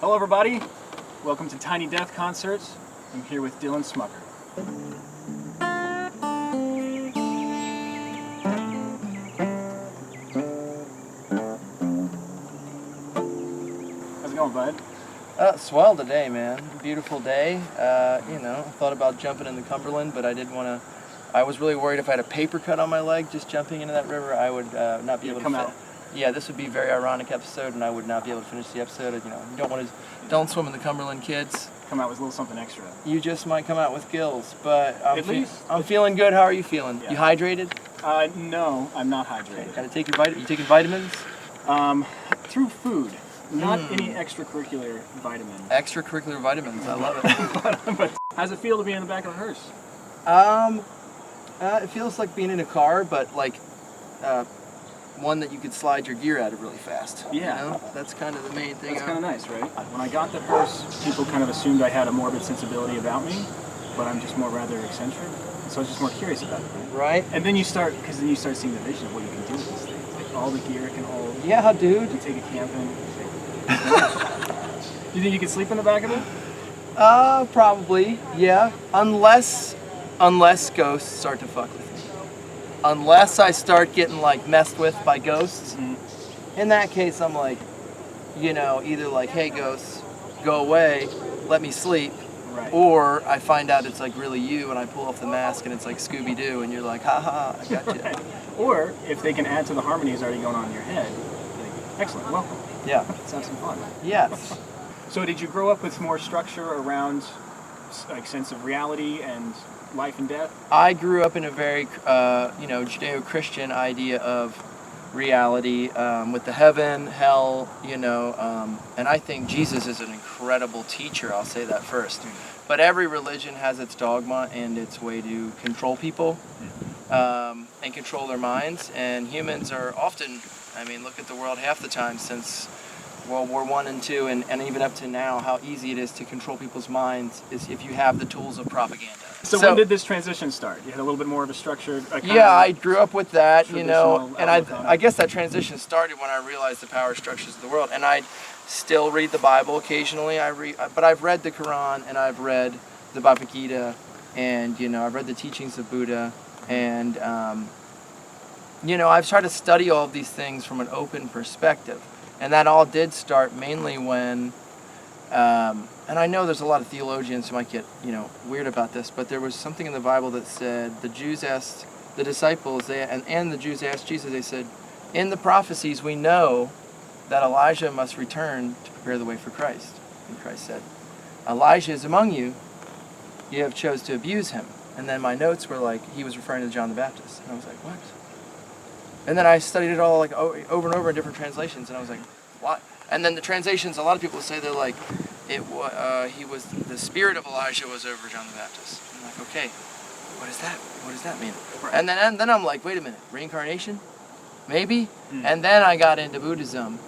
Hello everybody, welcome to Tiny Death Concerts. I'm here with Dylan Smucker. How's it going, bud? Swell today, man. Beautiful day. Thought about jumping in the Cumberland, but I didn't want to. I was really worried if I had a paper cut on my leg just jumping into that river, I would not be able to come out. Yeah, this would be a very ironic episode, and I would not be able to finish the episode. You don't swim in the Cumberland, kids. Come out with a little something extra. You just might come out with gills, but I'm feeling good. How are you feeling? Yeah. You hydrated? No, I'm not hydrated. Gotta take your you taking vitamins? Through food, not any extracurricular vitamin. Extracurricular vitamins, I love it. But how's it feel to be in the back of a hearse? It feels like being in a car, but like one that you could slide your gear out of really fast. Yeah. You know? That's kind of the main thing. That's kind of nice, right? When I got the hearse, people kind of assumed I had a morbid sensibility about me, but I'm just more rather eccentric. So I was just more curious about it. Right. And then you start seeing the vision of what you can do with these things. Like all the gear it can hold. Yeah, dude. You take a camping. You think you could sleep in the back of it? Probably. Yeah. Unless ghosts start to fuck with me. Unless I start getting like messed with by ghosts. Mm-hmm. In that case, I'm like, either like, hey ghosts, go away, let me sleep. Right. Or I find out it's like really you, and I pull off the mask, and it's like Scooby-Doo, and you're like, ha ha, I got you. Right. Or if they can add to the harmonies already going on in your head, like, excellent, welcome. Yeah. Let's have some fun. Yes. So did you grow up with more structure around like sense of reality and life and death? I grew up in a very, Judeo-Christian idea of reality with the heaven, hell, and I think Jesus is an incredible teacher, I'll say that first. But every religion has its dogma and its way to control people and control their minds, and humans are often, look at the world half the time since World War I and II, and even up to now, how easy it is to control people's minds is if you have the tools of propaganda. So when did this transition start? You had a little bit more of a structured... I grew up with that, and outlook I guess that transition started when I realized the power structures of the world, and I still read the Bible occasionally. But I've read the Quran, and I've read the Bhagavad Gita, and I've read the teachings of Buddha, and I've tried to study all of these things from an open perspective. And that all did start mainly when, and I know there's a lot of theologians who might get, weird about this, but there was something in the Bible that said the Jews asked the disciples, and the Jews asked Jesus, they said, in the prophecies we know that Elijah must return to prepare the way for Christ. And Christ said, Elijah is among you, you have chose to abuse him. And then my notes were like, he was referring to John the Baptist. And I was like, what? And then I studied it all like over and over in different translations, and I was like, what? And then the translations, a lot of people say they're like, the spirit of Elijah was over John the Baptist. I'm like, okay, what does that mean? Right. And then I'm like, wait a minute, reincarnation? Maybe? And then I got into Buddhism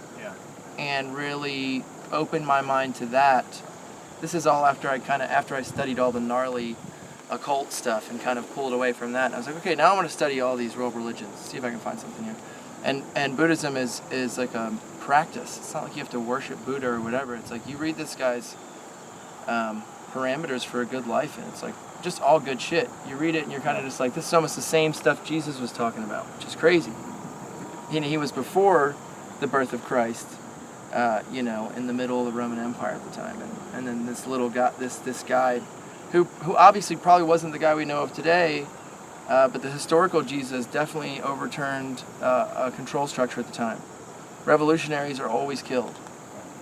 and really opened my mind to that. This is all after I studied all the gnarly occult stuff and kind of pulled away from that. And I was like, okay, now I want to study all these world religions, see if I can find something here. And Buddhism is like a practice. It's not like you have to worship Buddha or whatever. It's like you read this guy's parameters for a good life, and it's like just all good shit. You read it and you're kind of just like, this is almost the same stuff Jesus was talking about, which is crazy. He was before the birth of Christ, in the middle of the Roman Empire at the time, and then this little guy, this guy, who obviously probably wasn't the guy we know of today, but the historical Jesus definitely overturned a control structure at the time. Revolutionaries are always killed.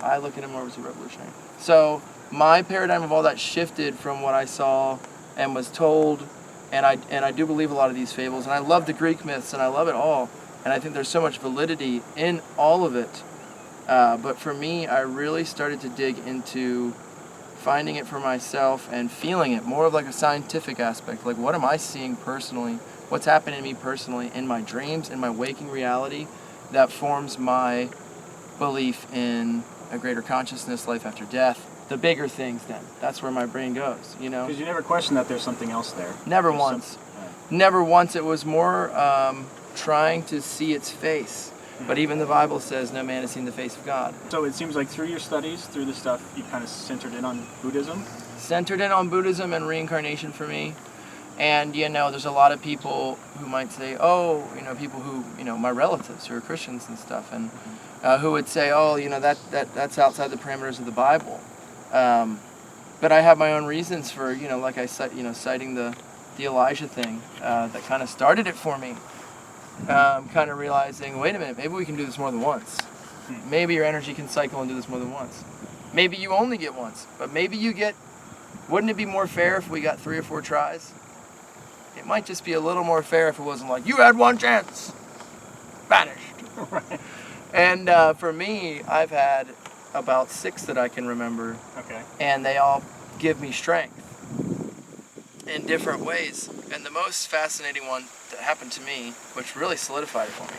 I look at him more as a revolutionary. So my paradigm of all that shifted from what I saw and was told, and I do believe a lot of these fables, and I love the Greek myths, and I love it all, and I think there's so much validity in all of it. But for me, I really started to dig into finding it for myself and feeling it, more of like a scientific aspect. Like, what am I seeing personally? What's happening to me personally in my dreams, in my waking reality, that forms my belief in a greater consciousness, life after death. The bigger things then. That's where my brain goes, Because you never question that there's something else there. Never once. Never once. It was more trying to see its face. But even the Bible says no man has seen the face of God. So it seems like through your studies, through the stuff, you kind of centered in on Buddhism. Centered in on Buddhism and reincarnation for me. And, there's a lot of people who might say, people who, my relatives who are Christians and stuff, and who would say, that's outside the parameters of the Bible. But I have my own reasons for, like I said, citing the Elijah thing that kind of started it for me. Kind of realizing, wait a minute, maybe we can do this more than once. Maybe your energy can cycle and do this more than once. Maybe you only get once, but maybe you get, wouldn't it be more fair if we got 3 or 4 tries? It might just be a little more fair if it wasn't like, you had 1 chance, vanished. Right. And for me, I've had about 6 that I can remember. Okay. And they all give me strength in different ways. And the most fascinating one that happened to me, which really solidified it for me.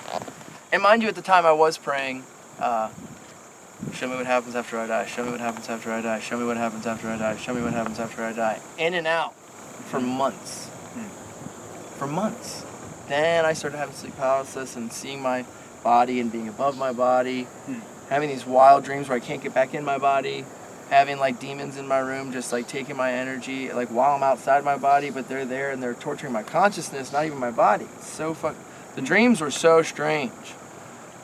And mind you, at the time I was praying, show me what happens after I die, show me what happens after I die, show me what happens after I die, show me what happens after I die. In and out for months. For months. Then I started having sleep paralysis and seeing my body and being above my body, having these wild dreams where I can't get back in my body, having like demons in my room just like taking my energy like while I'm outside my body, but they're there and they're torturing my consciousness, not even my body. It's so the dreams were so strange.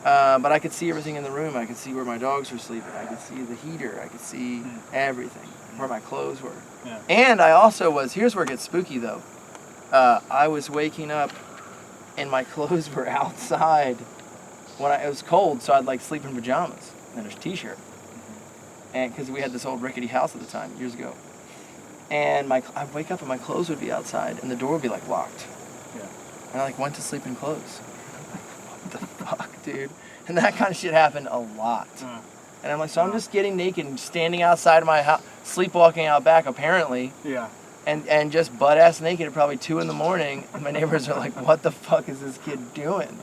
But I could see everything in the room. I could see where my dogs were sleeping. I could see the heater. I could see everything, where my clothes were. Yeah. And I also here's where it gets spooky though. I was waking up and my clothes were outside when it was cold, so I'd like sleep in pajamas and a t-shirt. And because we had this old rickety house at the time, years ago. And I'd wake up and my clothes would be outside and the door would be like locked. Yeah. And I went to sleep in clothes. What the fuck, dude? And that kind of shit happened a lot. And I'm like, so I'm just getting naked and standing outside of my house, sleepwalking out back apparently. Yeah. And just butt-ass naked at probably 2 in the morning. And my neighbors are like, what the fuck is this kid doing?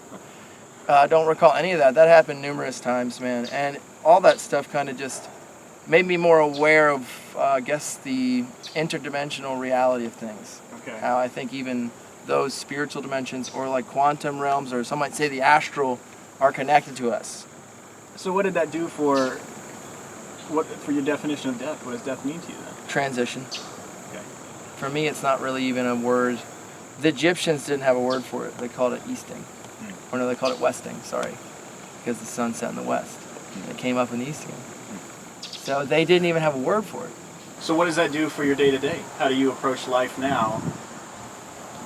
I don't recall any of that. That happened numerous times, man. And all that stuff kind of just made me more aware of, I guess, the interdimensional reality of things. Okay. How I think even those spiritual dimensions or like quantum realms, or some might say the astral, are connected to us. So what did that do for your definition of death? What does death mean to you then? Transition. Okay. For me, it's not really even a word. The Egyptians didn't have a word for it. They called it easting. Or no, they called it westing, sorry. Because the sun set in the west. It came up in the east again. So they didn't even have a word for it. So what does that do for your day-to-day? How do you approach life now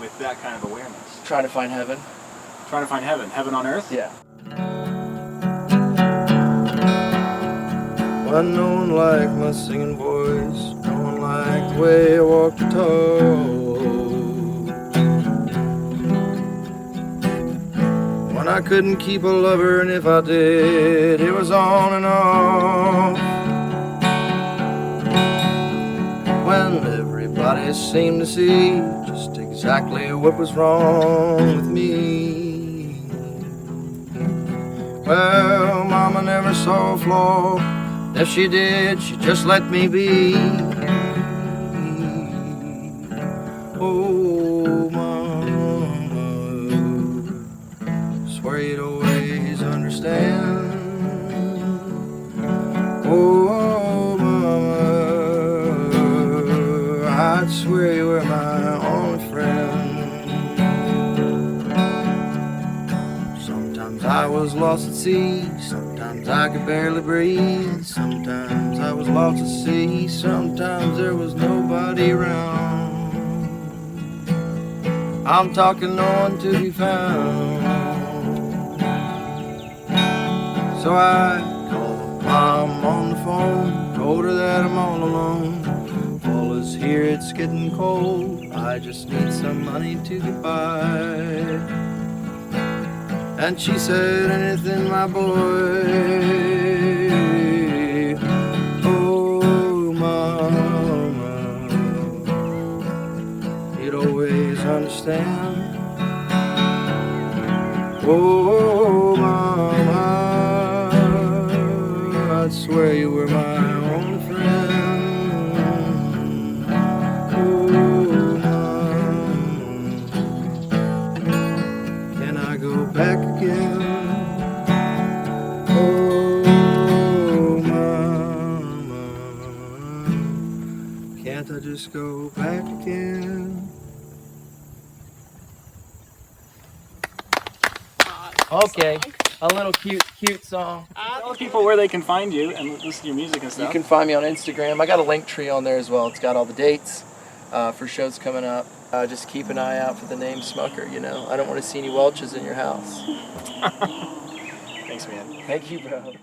with that kind of awareness? Try to find heaven. Trying to find heaven. Heaven on earth? Yeah. When no one liked my singing voice, no one liked the way I walked the talk. When I couldn't keep a lover, and if I did, it was on and off. When everybody seemed to see just exactly what was wrong with me. Well, Mama never saw a flaw. If she did, she just let me be. Oh, Mama, swear you'd always understand. Oh, Mama, I'd swear you were my only friend. Sometimes I was lost at sea, sometimes I could barely breathe. Sometimes I was lost at sea, sometimes there was nobody around. I'm talking no one to be found. So I called Mom on the phone, told her that I'm all alone. Fall is here, it's getting cold, I just need some money to get by. And she said, anything, my boy. Oh, Mama, you'd always understand. Oh, Mama, I'd swear you were my only friend. Oh, Mama, can I go back again? let's go back again. Okay, a little cute song. Tell people where they can find you and listen to your music and You stuff. can find me on Instagram. I got a link tree on there as well. It's got all the dates for shows coming up. Just keep an eye out for the name Smucker, you know. I don't want to see any Welches in your house. Thanks, man. Thank you, bro.